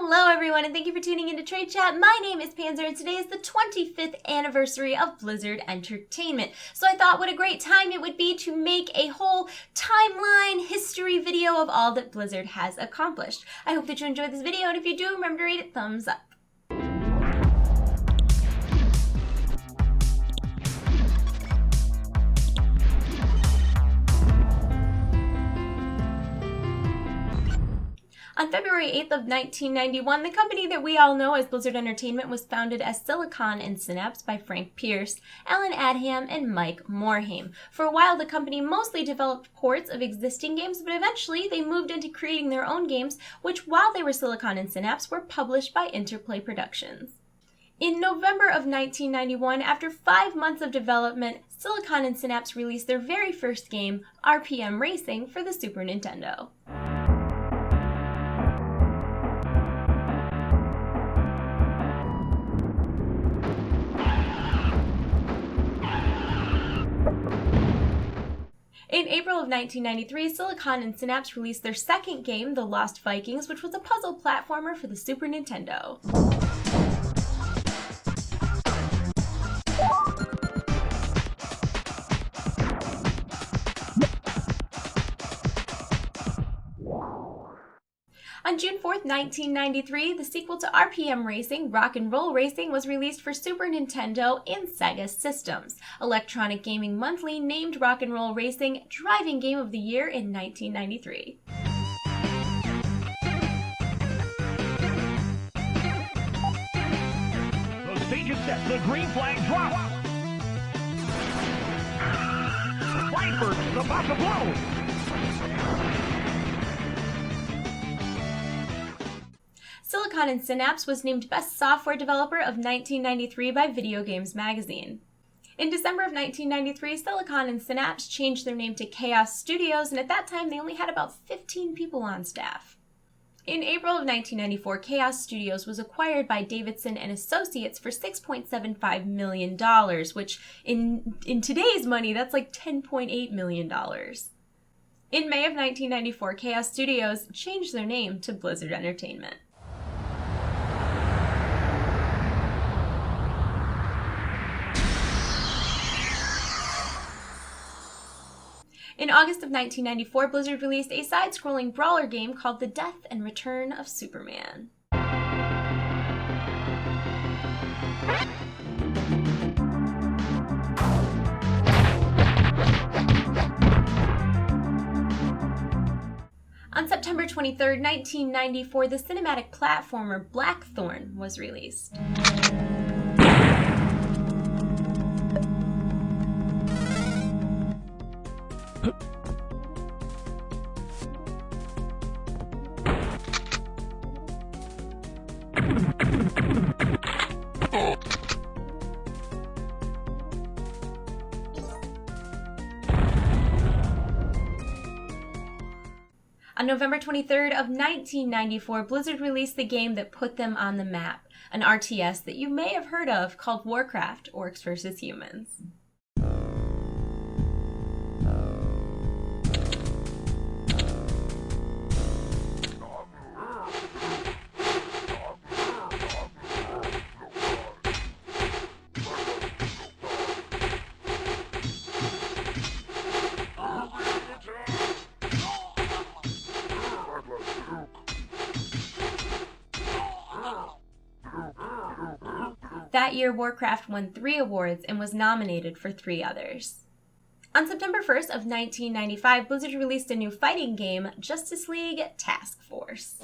Hello everyone, and thank you for tuning into TradeChat. My name is Panzer, and today is the 25th anniversary of Blizzard Entertainment. So I thought what a great time it would be to make a whole timeline history video of all that Blizzard has accomplished. I hope that you enjoyed this video, and if you do, remember to rate it thumbs up. On February 8th of 1991, the company that we all know as Blizzard Entertainment was founded as Silicon and Synapse by Frank Pierce, Alan Adham, and Mike Morhaime. For a while, the company mostly developed ports of existing games, but eventually they moved into creating their own games, which, while they were Silicon and Synapse, were published by Interplay Productions. In November of 1991, after 5 months of development, Silicon and Synapse released their very first game, RPM Racing, for the Super Nintendo. In April of 1993, Silicon and Synapse released their second game, The Lost Vikings, which was a puzzle platformer for the Super Nintendo. On June 4th, 1993, the sequel to RPM Racing, Rock and Roll Racing, was released for Super Nintendo and Sega systems. Electronic Gaming Monthly named Rock and Roll Racing Driving Game of the Year in 1993. The stage is set. The green flag drops. Brightburst is about to blow. Silicon and Synapse was named Best Software Developer of 1993 by Video Games Magazine. In December of 1993, Silicon and Synapse changed their name to Chaos Studios, and at that time they only had about 15 people on staff. In April of 1994, Chaos Studios was acquired by Davidson and Associates for $6.75 million, which in today's money, that's like $10.8 million. In May of 1994, Chaos Studios changed their name to Blizzard Entertainment. In August of 1994, Blizzard released a side-scrolling brawler game called The Death and Return of Superman. On September 23, 1994, the cinematic platformer Blackthorn was released. On November 23rd of 1994, Blizzard released the game that put them on the map, an RTS that you may have heard of called Warcraft, Orcs vs. Humans. That year, Warcraft won 3 awards and was nominated for 3 others. On September 1st of 1995, Blizzard released a new fighting game, Justice League Task Force.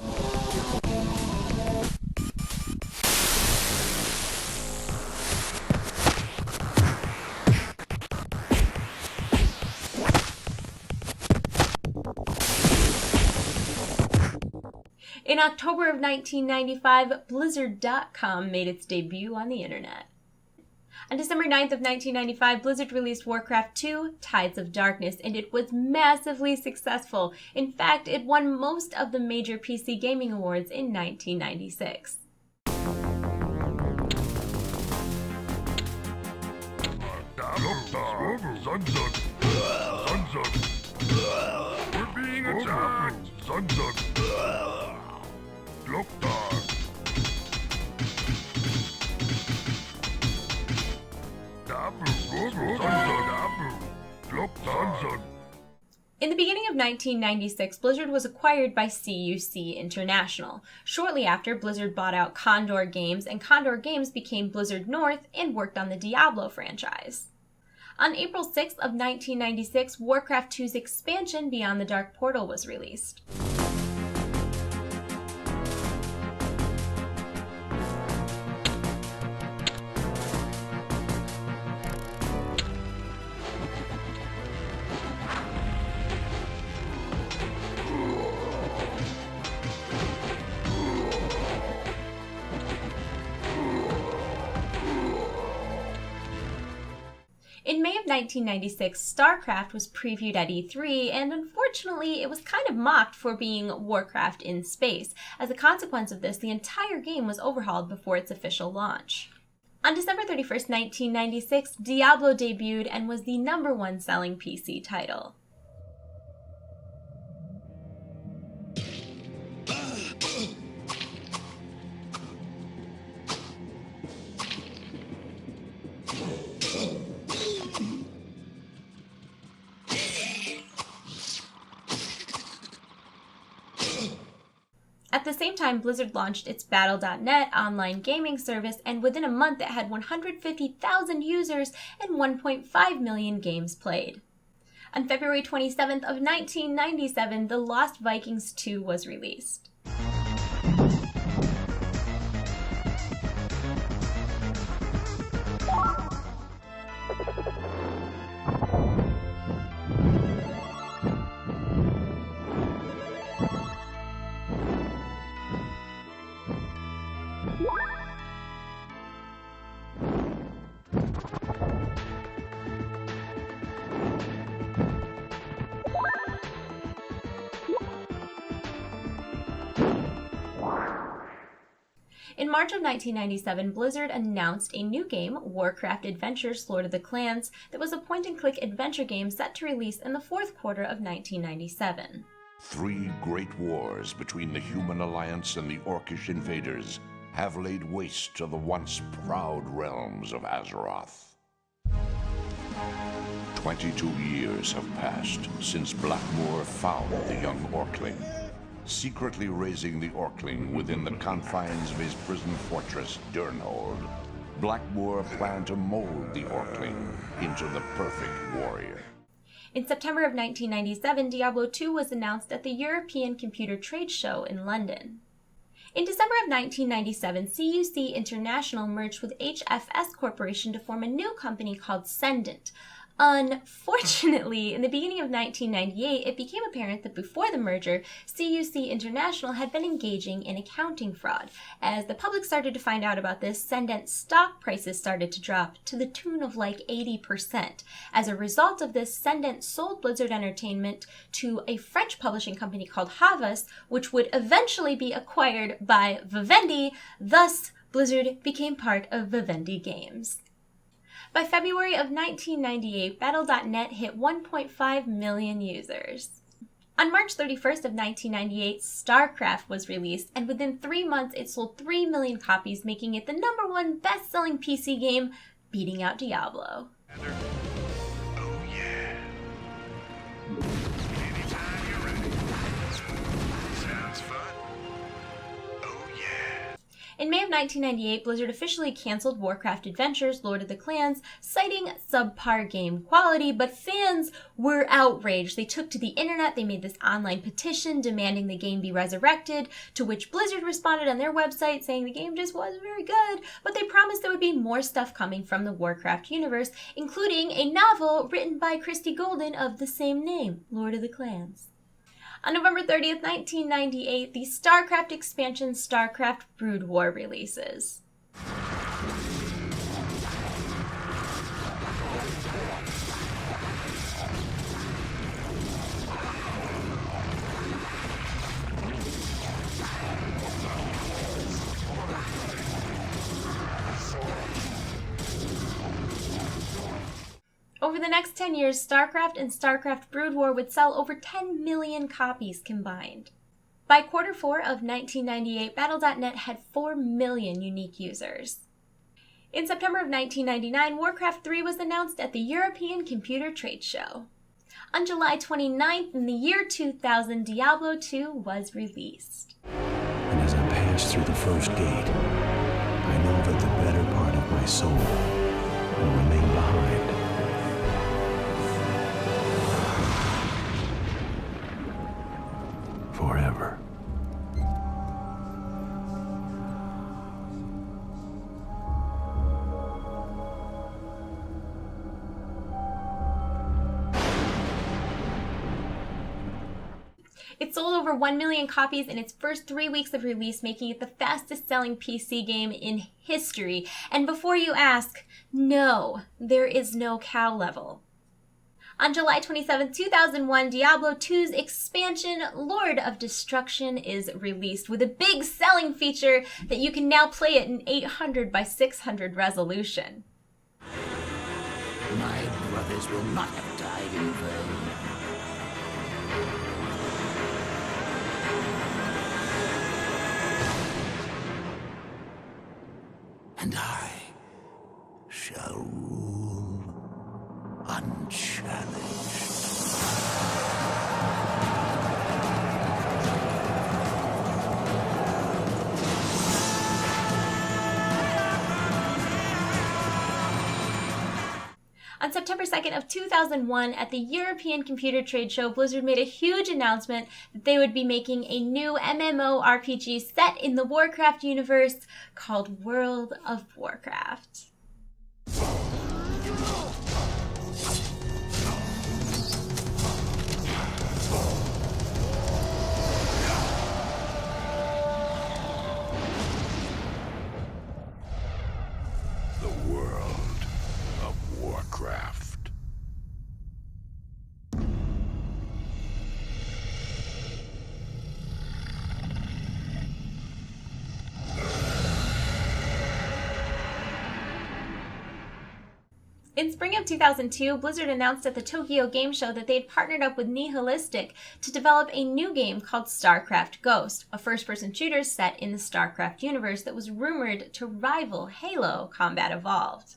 In October of 1995, Blizzard.com made its debut on the internet. On December 9th of 1995, Blizzard released Warcraft 2, Tides of Darkness, and it was massively successful. In fact, it won most of the major PC gaming awards in 1996. We're being attacked! Sunset! Look, of 1996, Blizzard was acquired by CUC International. Shortly after, Blizzard bought out Condor Games, and Condor Games became Blizzard North and worked on the Diablo franchise. On April 6th of 1996, Warcraft 2's expansion Beyond the Dark Portal was released. In May of 1996, StarCraft was previewed at E3, and unfortunately, it was kind of mocked for being Warcraft in space. As a consequence of this, the entire game was overhauled before its official launch. On December 31st, 1996, Diablo debuted and was the #1 selling PC title. At the same time, Blizzard launched its Battle.net online gaming service, and within a month it had 150,000 users and 1.5 million games played. On February 27th of 1997, The Lost Vikings 2 was released. In March of 1997, Blizzard announced a new game, Warcraft Adventures: Lord of the Clans, that was a point-and-click adventure game set to release in the fourth quarter of 1997. 3 great wars between the human alliance and the Orcish invaders have laid waste to the once proud realms of Azeroth. 22 years have passed since Blackmoor found the young Orcling. Secretly raising the Orcling within the confines of his prison fortress, Durnhold, Blackmoor planned to mold the Orcling into the perfect warrior. In September of 1997, Diablo 2 was announced at the European Computer Trade Show in London. In December of 1997, CUC International merged with HFS Corporation to form a new company called Sendent. Unfortunately, in the beginning of 1998, it became apparent that before the merger, CUC International had been engaging in accounting fraud. As the public started to find out about this, Sendent's stock prices started to drop to the tune of like 80%. As a result of this, Sendent sold Blizzard Entertainment to a French publishing company called Havas, which would eventually be acquired by Vivendi. Thus, Blizzard became part of Vivendi Games. By February of 1998, Battle.net hit 1.5 million users. On March 31st of 1998, StarCraft was released, and within 3 months it sold 3 million copies, making it the #1 best-selling PC game, beating out Diablo. Oh yeah. Anytime you're ready. Sounds fun. Oh yeah. In May of 1998, Blizzard officially canceled Warcraft Adventures: Lord of the Clans, citing subpar game quality, but fans were outraged. They took to the internet, they made this online petition demanding the game be resurrected, to which Blizzard responded on their website saying the game just wasn't very good, but they promised there would be more stuff coming from the Warcraft universe, including a novel written by Christie Golden of the same name, Lord of the Clans. On November 30th, 1998, the StarCraft expansion StarCraft Brood War releases. Over the next 10 years, StarCraft and StarCraft Brood War would sell over 10 million copies combined. By quarter 4 of 1998, Battle.net had 4 million unique users. In September of 1999, Warcraft 3 was announced at the European Computer Trade Show. On July 29th in the year 2000, Diablo 2 was released. And as I pass through the first gate, I know that the better part of my soul will remain behind. Forever. It sold over 1 million copies in its first 3 weeks of release, making it the fastest-selling PC game in history. And before you ask, no, there is no cow level. On July 27, 2001, Diablo 2's expansion, Lord of Destruction, is released with a big selling feature that you can now play it in 800 by 600 resolution. My brothers will not have died in vain. And I shall rule unchallenged. On September 2nd of 2001, at the European Computer Trade Show, Blizzard made a huge announcement that they would be making a new MMORPG set in the Warcraft universe called World of Warcraft. The world of Warcraft. In spring of 2002, Blizzard announced at the Tokyo Game Show that they had partnered up with Nihilistic to develop a new game called StarCraft Ghost, a first-person shooter set in the StarCraft universe that was rumored to rival Halo Combat Evolved.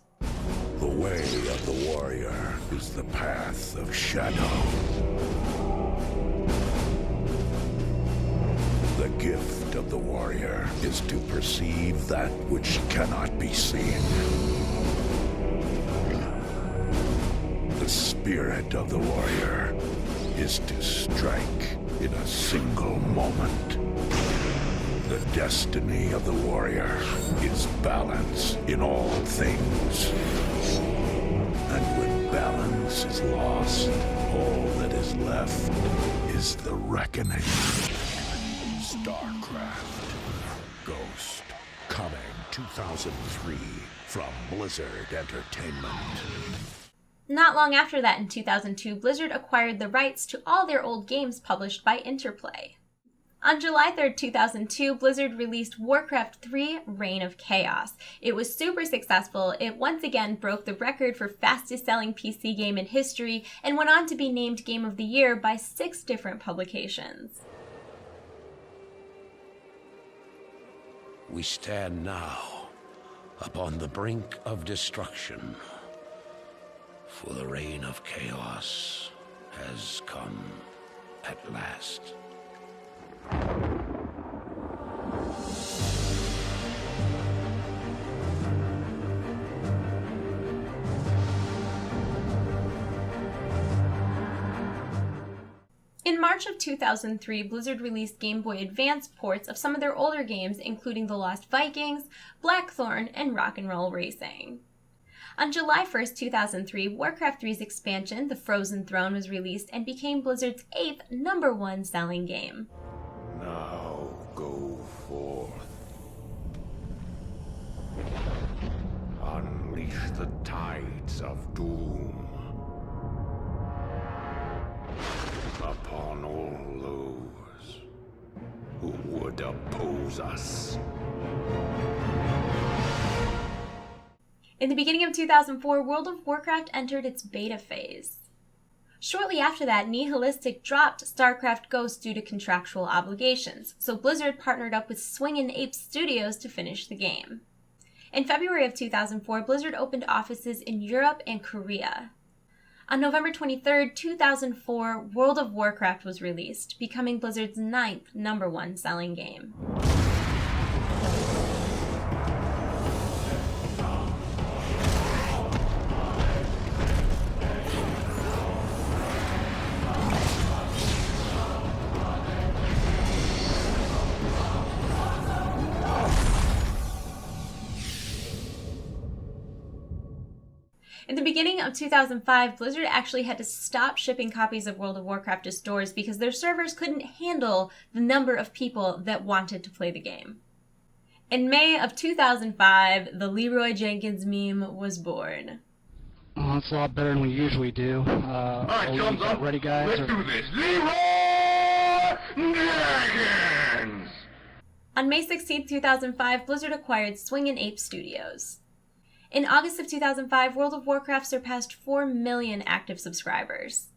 The way of the warrior is the path of shadow. The gift of the warrior is to perceive that which cannot be seen. The spirit of the warrior is to strike in a single moment. The destiny of the warrior is balance in all things. And when balance is lost, all that is left is the reckoning. StarCraft Ghost, coming 2003 from Blizzard Entertainment. Not long after that, in 2002, Blizzard acquired the rights to all their old games published by Interplay. On July 3rd, 2002, Blizzard released Warcraft 3: Reign of Chaos. It was super successful. It once again broke the record for fastest-selling PC game in history and went on to be named Game of the Year by 6 different publications. We stand now upon the brink of destruction, for the reign of chaos has come at last. In March of 2003, Blizzard released Game Boy Advance ports of some of their older games, including The Lost Vikings, Blackthorn, and Rock'n'Roll Racing. On July 1st, 2003, Warcraft 3's expansion, The Frozen Throne, was released and became Blizzard's 8th #1 selling game. Now go forth. Unleash the tides of doom upon all those who would oppose us. In the beginning of 2004, World of Warcraft entered its beta phase. Shortly after that, Nihilistic dropped StarCraft Ghost due to contractual obligations, so Blizzard partnered up with Swingin' Ape Studios to finish the game. In February of 2004, Blizzard opened offices in Europe and Korea. On November 23, 2004, World of Warcraft was released, becoming Blizzard's 9th #1 selling game. In the beginning of 2005, Blizzard actually had to stop shipping copies of World of Warcraft to stores because their servers couldn't handle the number of people that wanted to play the game. In May of 2005, the Leroy Jenkins meme was born. Oh, that's a lot better than we usually do. Alright, thumbs up. Ready, guys? Let's do this. Leroy Jenkins! On May 16, 2005, Blizzard acquired Swing and Ape Studios. In August of 2005, World of Warcraft surpassed 4 million active subscribers.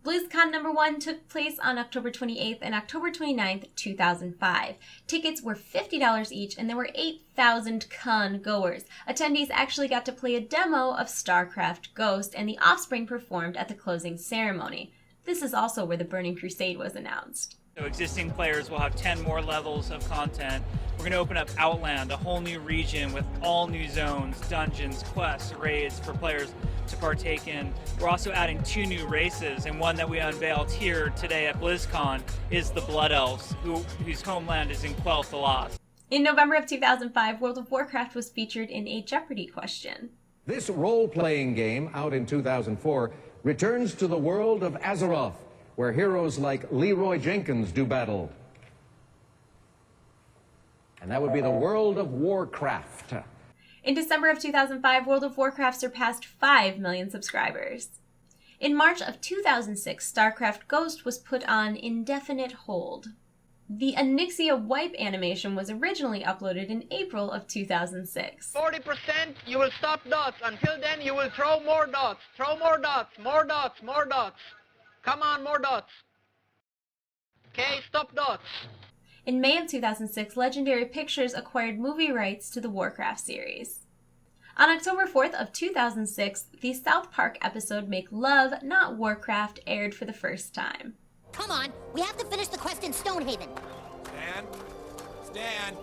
BlizzCon #1 took place on October 28th and October 29th, 2005. Tickets were $50 each, and there were 8,000 con goers. Attendees actually got to play a demo of StarCraft Ghost, and the Offspring performed at the closing ceremony. This is also where the Burning Crusade was announced. So existing players will have 10 more levels of content. We're going to open up Outland, a whole new region with all new zones, dungeons, quests, raids for players to partake in. We're also adding 2 new races, and one that we unveiled here today at BlizzCon is the Blood Elves, whose homeland is in Quel'The the Lost. In November of 2005, World of Warcraft was featured in a Jeopardy question. This role-playing game, out in 2004, returns to the world of Azeroth, where heroes like Leeroy Jenkins do battle. And that would be the world of Warcraft. In December of 2005, World of Warcraft surpassed 5 million subscribers. In March of 2006, StarCraft Ghost was put on indefinite hold. The Onyxia wipe animation was originally uploaded in April of 2006. 40%, you will stop dots. Until then, you will throw more dots. Throw more dots, more dots, more dots. Come on, more dots. Okay, stop dots. In May of 2006, Legendary Pictures acquired movie rights to the Warcraft series. On October 4th of 2006, the South Park episode Make Love, Not Warcraft aired for the first time. Come on, we have to finish the quest in Stonehaven. Stan? Stan?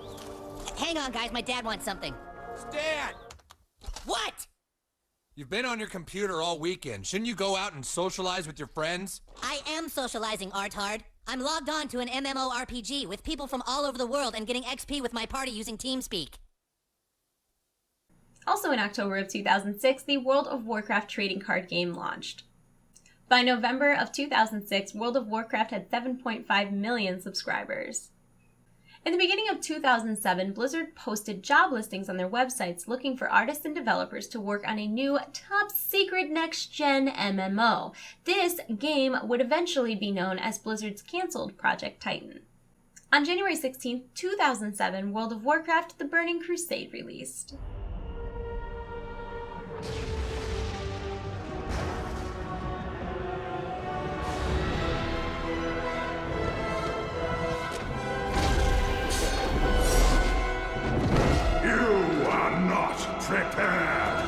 Hang on, guys, my dad wants something. Stan! What? You've been on your computer all weekend. Shouldn't you go out and socialize with your friends? I am socializing, Arthard. I'm logged on to an MMORPG with people from all over the world and getting XP with my party using TeamSpeak. Also in October of 2006, the World of Warcraft trading card game launched. By November of 2006, World of Warcraft had 7.5 million subscribers. In the beginning of 2007, Blizzard posted job listings on their websites looking for artists and developers to work on a new top-secret next-gen MMO. This game would eventually be known as Blizzard's canceled Project Titan. On January 16, 2007, World of Warcraft: The Burning Crusade released. Prepare!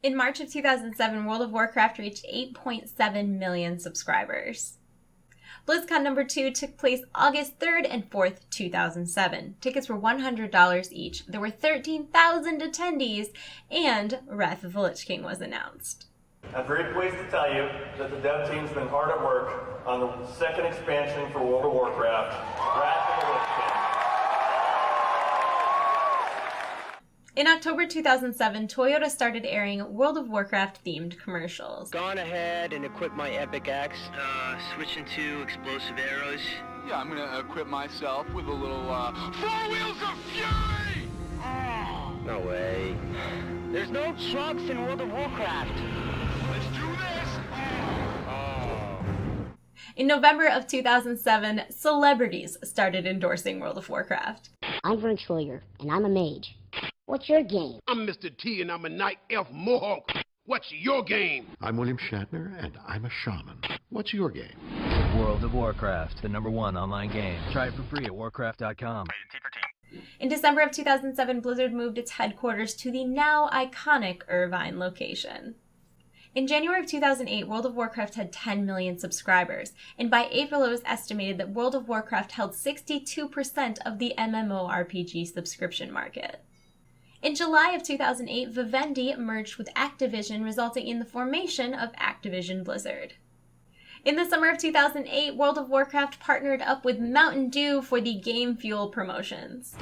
In March of 2007, World of Warcraft reached 8.7 million subscribers. BlizzCon #2 took place August 3rd and 4th, 2007. Tickets were $100 each. There were 13,000 attendees, and Wrath of the Lich King was announced. I'm very pleased to tell you that the dev team's been hard at work on the second expansion for World of Warcraft, Wrath of the Lich King. In October 2007, Toyota started airing World of Warcraft-themed commercials. Gone ahead and equip my Epic Axe. Switching to explosive arrows. Yeah, I'm gonna equip myself with a little, 4 Wheels of Fury! Oh. No way. There's no trucks in World of Warcraft. Let's do this! Oh. In November of 2007, celebrities started endorsing World of Warcraft. I'm Vern Troyer, and I'm a mage. What's your game? I'm Mr. T, and I'm a night elf mohawk. What's your game? I'm William Shatner, and I'm a shaman. What's your game? World of Warcraft, the #1 online game. Try it for free at warcraft.com. In December of 2007, Blizzard moved its headquarters to the now iconic Irvine location. In January of 2008, World of Warcraft had 10 million subscribers, and by April it was estimated that World of Warcraft held 62% of the MMORPG subscription market. In July of 2008, Vivendi merged with Activision, resulting in the formation of Activision Blizzard. In the summer of 2008, World of Warcraft partnered up with Mountain Dew for the Game Fuel promotions.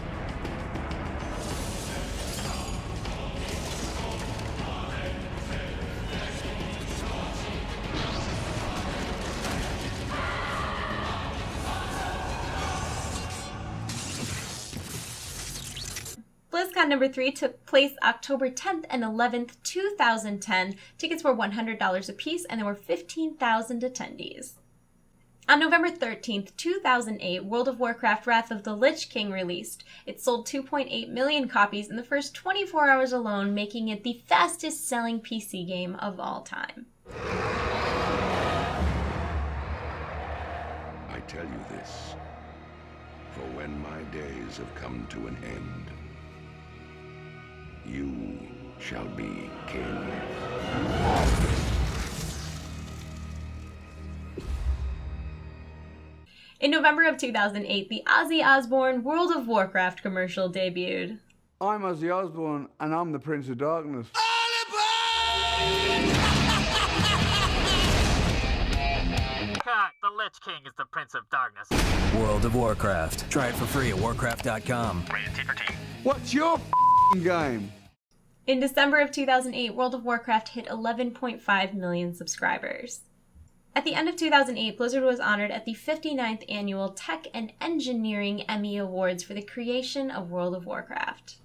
BlizzCon number 3 took place October 10th and 11th, 2010. Tickets were $100 apiece, and there were 15,000 attendees. On November 13th, 2008, World of Warcraft Wrath of the Lich King released. It sold 2.8 million copies in the first 24 hours alone, making it the fastest-selling PC game of all time. I tell you this, for when my days have come to an end, you shall be king. In November of 2008, the Ozzy Osbourne World of Warcraft commercial debuted. I'm Ozzy Osbourne, and I'm the Prince of Darkness. Cut! The Lich King is the Prince of Darkness. World of Warcraft. Try it for free at warcraft.com. Rated T for Teen. What's your game? In December of 2008, World of Warcraft hit 11.5 million subscribers. At the end of 2008, Blizzard was honored at the 59th Annual Tech and Engineering Emmy Awards for the creation of World of Warcraft.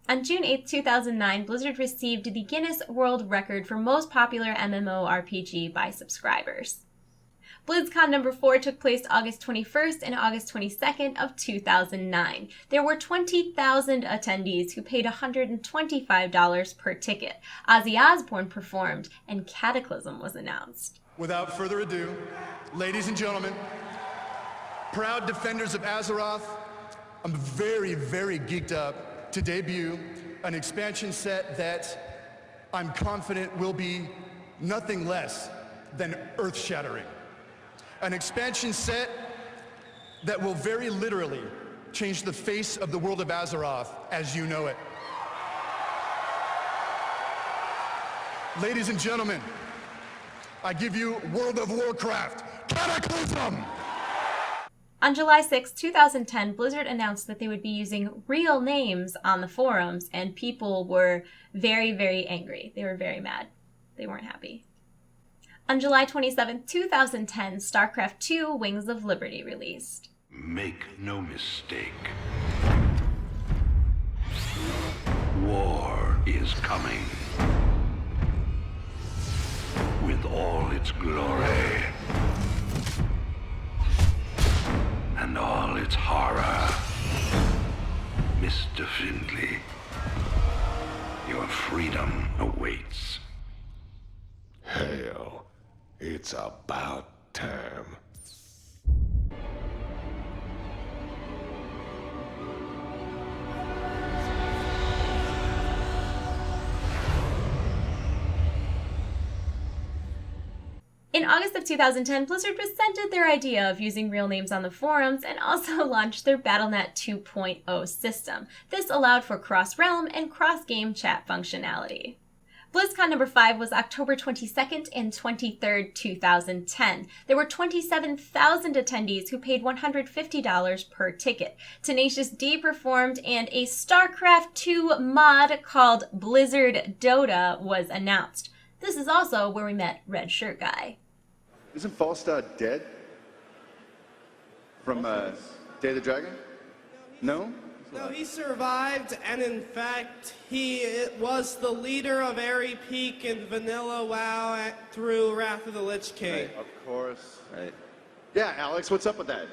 On June 8, 2009, Blizzard received the Guinness World Record for most popular MMORPG by subscribers. BlizzCon number 4 took place August 21st and August 22nd of 2009. There were 20,000 attendees who paid $125 per ticket. Ozzy Osbourne performed, and Cataclysm was announced. Without further ado, ladies and gentlemen, proud defenders of AZEROTH, I'm very, very geeked up to debut an expansion set that I'm confident will be nothing less than earth-shattering. An expansion set that will very literally change the face of the world of AZEROTH as you know it. Ladies and gentlemen, I give you World of Warcraft Cataclysm! On July 6, 2010, Blizzard announced that they would be using real names on the forums, and people were very, very angry. They were very mad. They weren't happy. On July 27, 2010, StarCraft II: Wings of Liberty released. Make no mistake. War is coming. With all its glory. And all its horror. Mr. Findlay, your freedom awaits. Hell, it's about time. In August of 2010, Blizzard presented their idea of using real names on the forums and also launched their Battle.net 2.0 system. This allowed for cross-realm and cross-game chat functionality. BlizzCon number 5 was October 22nd and 23rd, 2010. There were 27,000 attendees who paid $150 per ticket. Tenacious D performed, and a StarCraft II mod called Blizzard Dota was announced. This is also where we met Red Shirt Guy. Isn't Falstad dead? From Day of the Dragon? No? No, he survived, and in fact, he was the leader of Airy Peak and Vanilla WoW through Wrath of the Lich King. Right, of course. Right. Yeah, Alex, what's up with that?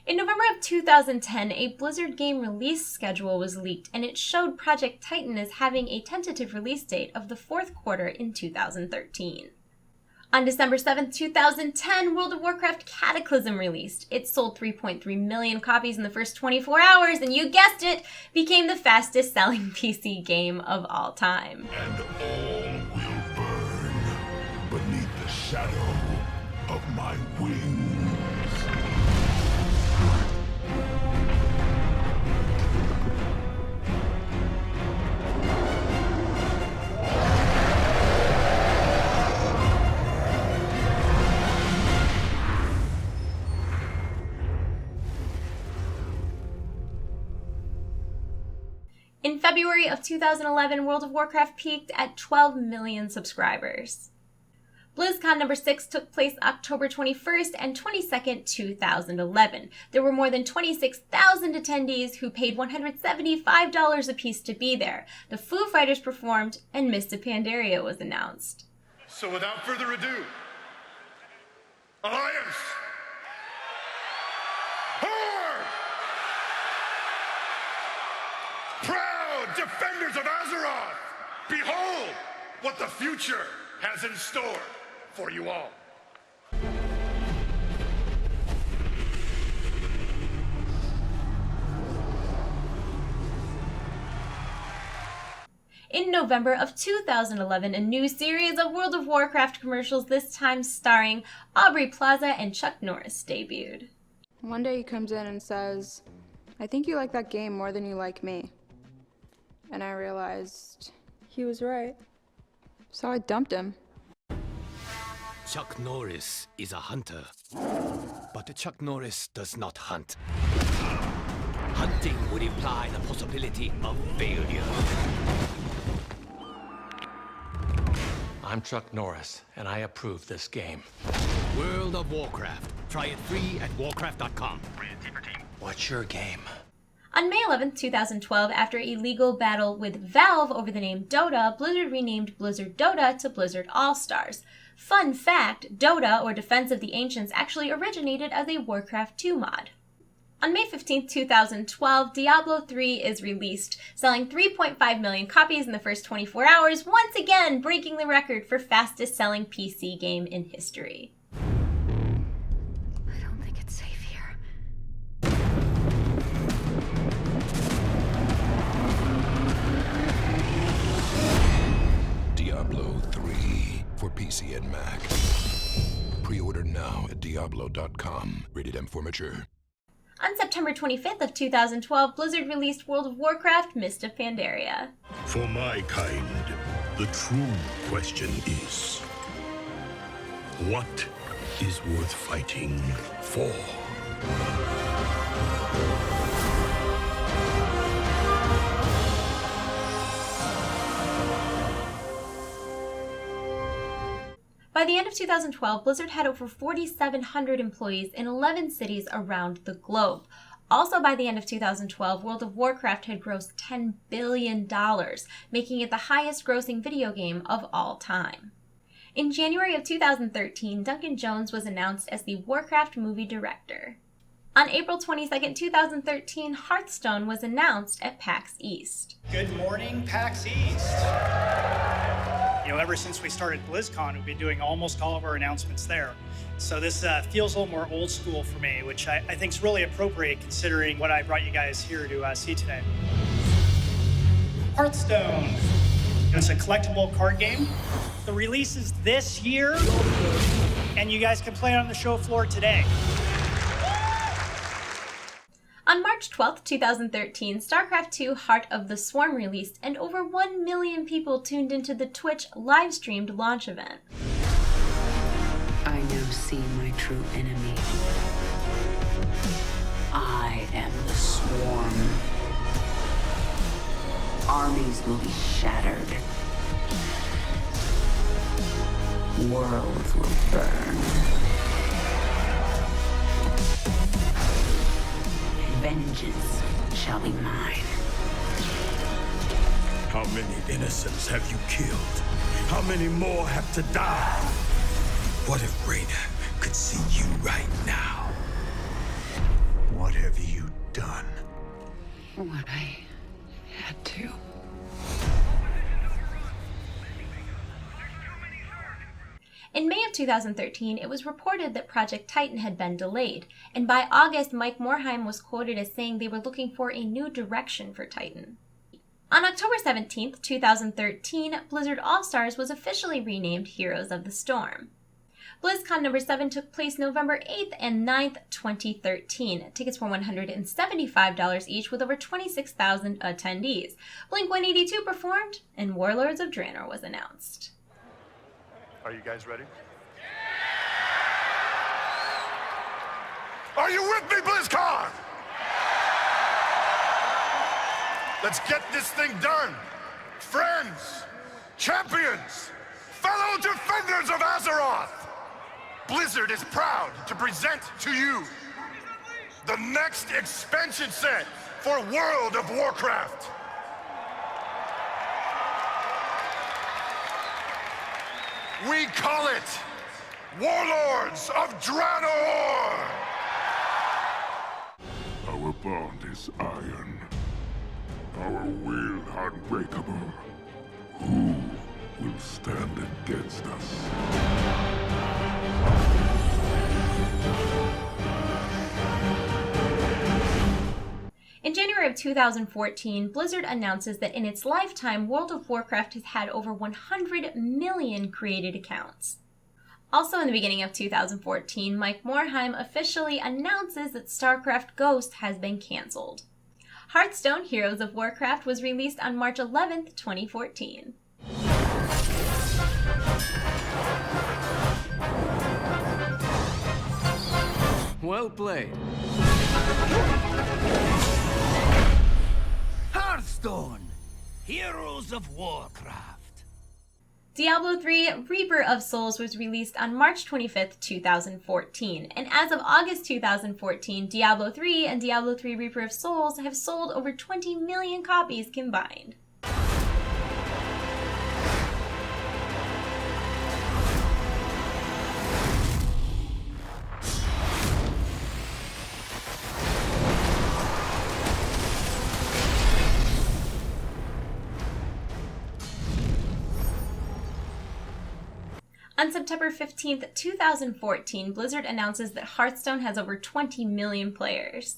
In November of 2010, a Blizzard game release schedule was leaked, and it showed Project Titan as having a tentative release date of the fourth quarter in 2013. On December 7th, 2010, World of Warcraft Cataclysm released. It sold 3.3 million copies in the first 24 hours, and you guessed it, became the fastest-selling PC game of all time. And all will burn beneath the shadow of my wings. In February of 2011, World of Warcraft peaked at 12 million subscribers. BlizzCon number 6 took place October 21st and 22nd, 2011. There were more than 26,000 attendees who paid $175 apiece to be there. The Foo Fighters performed, and Mr. Pandaria was announced. So without further ado, Alliance! Horde! Proud defenders of Azeroth! Behold what the future has in store for you all. In November of 2011, a new series of World of Warcraft commercials, this time starring Aubrey Plaza and Chuck Norris, debuted. One day he comes in and says, "I think you like that game more than you like me." And I realized he was right. So I dumped him. Chuck Norris is a hunter, but Chuck Norris does not hunt. Hunting would imply the possibility of failure. I'm Chuck Norris, and I approve this game. World of Warcraft. Try it free at warcraft.com. What's your game? On May 11, 2012, after a legal battle with Valve over the name Dota, Blizzard renamed Blizzard Dota to Blizzard All-Stars. Fun fact, Dota, or Defense of the Ancients, actually originated as a Warcraft 2 mod. On May 15, 2012, Diablo 3 is released, selling 3.5 million copies in the first 24 hours, once again breaking the record for fastest-selling PC game in history. I don't think it's safe here. Diablo 3 for PC and Mac. Pre-order now at Diablo.com. Rated M for mature. On September 25th of 2012, Blizzard released World of Warcraft Mist of Pandaria. For my kind, the true question is, what is worth fighting for? By the end of 2012, Blizzard had over 4,700 employees in 11 cities around the globe. Also by the end of 2012, World of Warcraft had grossed $10 billion, making it the highest grossing video game of all time. In January of 2013, Duncan Jones was announced as the Warcraft movie director. On April 22, 2013, Hearthstone was announced at PAX East. Good morning, PAX East. You know, ever since we started BlizzCon, we've been doing almost all of our announcements there. So this feels a little more old school for me, which I think is really appropriate considering what I brought you guys here to see today. Hearthstone. It's a collectible card game. The release is this year, and you guys can play it on the show floor today. On March 12, 2013, StarCraft II Heart of the Swarm released, and over 1 million people tuned into the Twitch live-streamed launch event. I now see my true enemy. I am the Swarm. Armies will be shattered. Worlds will burn. Vengeance shall be mine. How many innocents have you killed? How many more have to die? What if Raina could see you right now? What have you done? What I had to. In May of 2013, it was reported that Project Titan had been delayed, and by August, Mike Morhaime was quoted as saying they were looking for a new direction for Titan. On October 17, 2013, Blizzard All-Stars was officially renamed Heroes of the Storm. BlizzCon number 7 took place November 8th and 9th, 2013. Tickets were $175 each with over 26,000 attendees. Blink-182 performed, and Warlords of Draenor was announced. Are you guys ready? Are you with me, BlizzCon? Let's get this thing done. Friends, champions, fellow defenders of Azeroth. Blizzard is proud to present to you the next expansion set for World of Warcraft. We call it Warlords of Draenor! Our bond is iron. Our will unbreakable. Who will stand against us? In January of 2014, Blizzard announces that in its lifetime, World of Warcraft has had over 100 million created accounts. Also in the beginning of 2014, Mike Morhaime officially announces that StarCraft Ghost has been cancelled. HEARTHSTONE Heroes of Warcraft was released on March 11th, 2014. Well played. Hearthstone, Heroes of Warcraft. Diablo III Reaper of Souls was released on March 25th, 2014, and as of August 2014, Diablo III and Diablo III Reaper of Souls have sold over 20 million copies combined. On September 15th, 2014, Blizzard announces that Hearthstone has over 20 million players.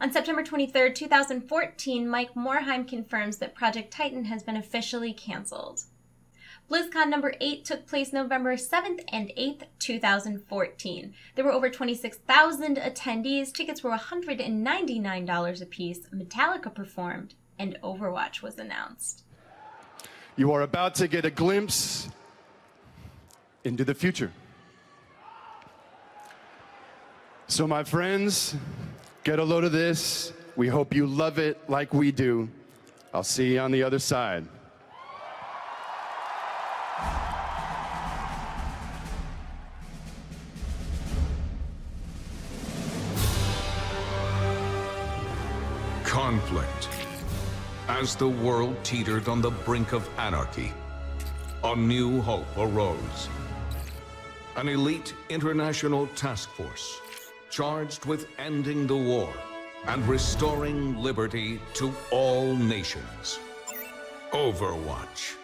On September 23rd, 2014, Mike Morhaime confirms that Project Titan has been officially cancelled. BlizzCon number 8 took place November 7th and 8th, 2014. There were over 26,000 attendees, tickets were $199 apiece, Metallica performed, and Overwatch was announced. You are about to get a glimpse into the future. So my friends, get a load of this. We hope you love it like we do. I'll see you on the other side. Conflict. As the world teetered on the brink of anarchy, a new hope arose. An elite international task force charged with ending the war and restoring liberty to all nations. Overwatch.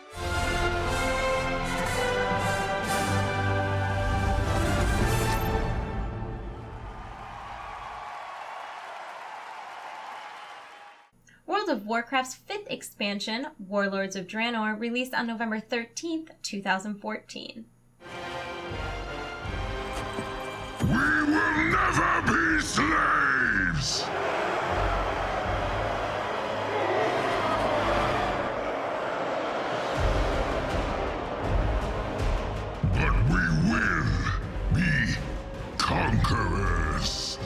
World of Warcraft's 5th expansion, Warlords of Draenor, released on November 13th, 2014. We will never be slaves! But we will be conquerors.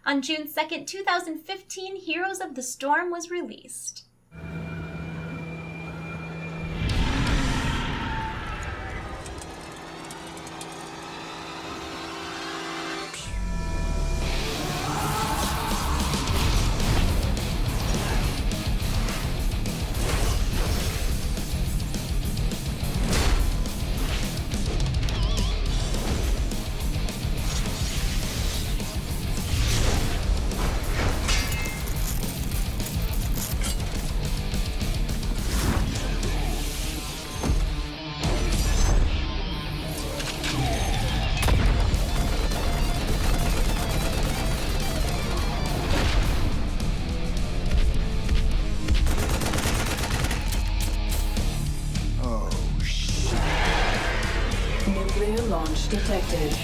On June 2nd, 2015, Heroes of the Storm was released. launch detected.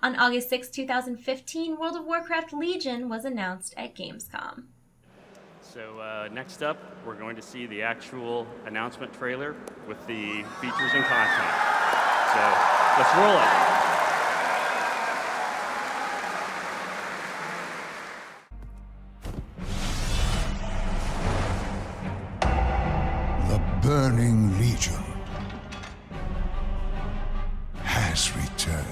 On August 6, 2015, World of Warcraft Legion was announced at Gamescom. So next up, we're going to see the actual announcement trailer with the features and content. So let's roll it. The Burning Legion has returned.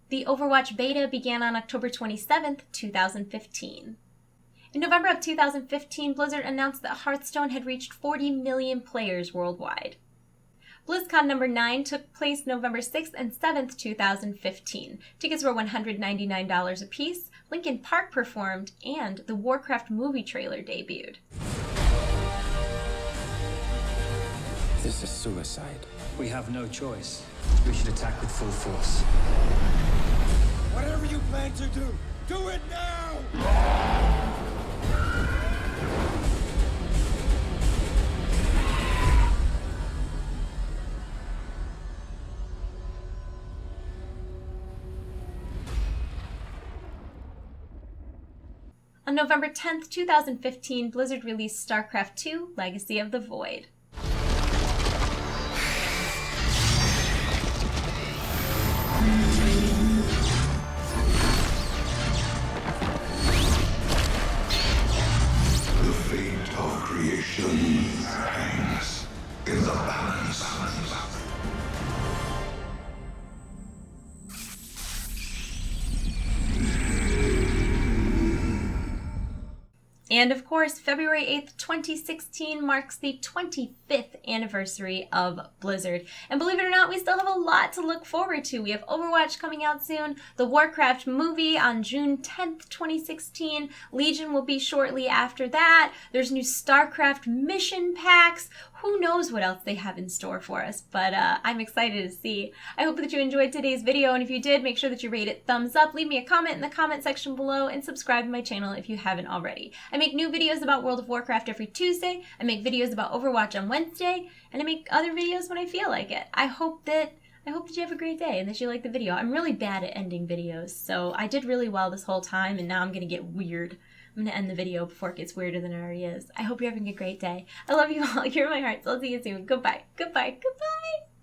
The Overwatch beta began on October 27, 2015. In November of 2015, Blizzard announced that Hearthstone had reached 40 million players worldwide. BlizzCon number 9 took place November 6th and 7th, 2015. Tickets were $199 apiece, Linkin Park performed, and the Warcraft movie trailer debuted. This is suicide. We have no choice. We should attack with full force. Whatever you plan to do it now! On November 10th, 2015, Blizzard released StarCraft II: Legacy of the Void. The fate of creation hangs in the balance. And of course, February 8th, 2016 marks the 25th anniversary of Blizzard. And believe it or not, we still have a lot to look forward to. We have Overwatch coming out soon, the Warcraft movie on June 10th, 2016. Legion will be shortly after that. There's new StarCraft mission packs. Who knows what else they have in store for us, but I'm excited to see. I hope that you enjoyed today's video, and if you did, make sure that you rate it thumbs up, leave me a comment in the comment section below, and subscribe to my channel if you haven't already. I make new videos about World of Warcraft every Tuesday, I make videos about Overwatch on Wednesday, and I make other videos when I feel like it. I hope that you have a great day and that you like the video. I'm really bad at ending videos, so I did really well this whole time, and now I'm gonna get weird. I'm going to end the video before it gets weirder than it already is. I hope you're having a great day. I love you all. You're my hearts. I'll see you soon. Goodbye. Goodbye. Goodbye.